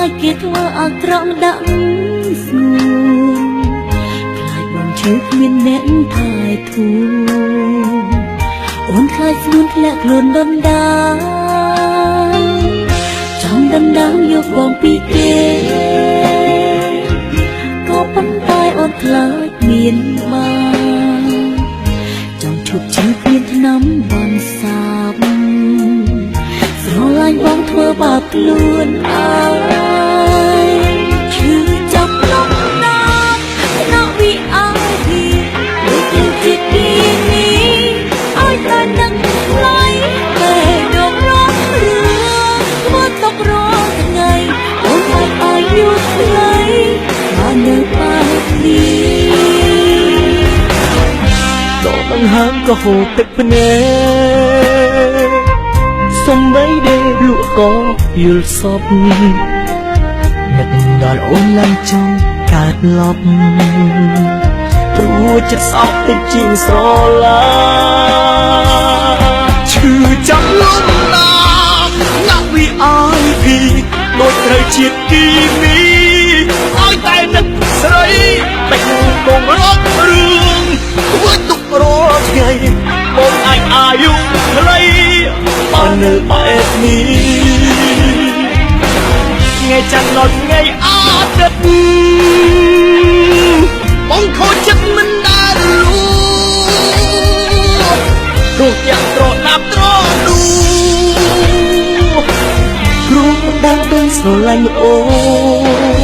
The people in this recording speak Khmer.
យគេធ្វើអាក្រក់ដាក់ស្ងួនខ្លាចបងឈឺគ្មានអ្នកថែធូរអូនខ្លាចស្ងួនធ្លាក់ខ្លួនដុនដាចង់ដណ្ដើមយកបងពីគេក៏ប៉ុន្តែអូនខ្លាចមានបានចង់ឈប់ឈឺគ្មានថ្នាំបន់សាបស្រឡាញ់បងធ្វើបាបខ្លួនអើយឈឺចាប់លំណាក្នុងវិអាពីដូចជាទីនេះឲ្យតែនឹងថ្លៃតែដងរងរឿងធ្វើទុករងថ្ងៃអូនបាច់អាយុខ្លីបាននៅបែបនេះដកដង្ហើមក៏ហូរទឹកភ្នែកសំបីដែលលក់ក៏យល់សពនឹកដល់អូនឡើងចង់កើតលប់ព្រោះចិត្តស្អប់តិចជាងស្រឡាឈឺចាំលំណាណាក់វាអើយពីដូចត្រូវជាតិគីមីឲ្យតែនឹកស្រីបែកបងរករឿងធ្វើទុករាល់ថ្ងៃបងអាចអាយុខ្លីបាននៅបែបនេះថ្ងៃច័ន្ទដល់ថ្ងៃអាទិត្យបងខូចចិត្តមិនដែលលូរស់យ៉ាងត្រដាប់ត្រដួគ្រូដើរទៅស្រឡាញ់អូន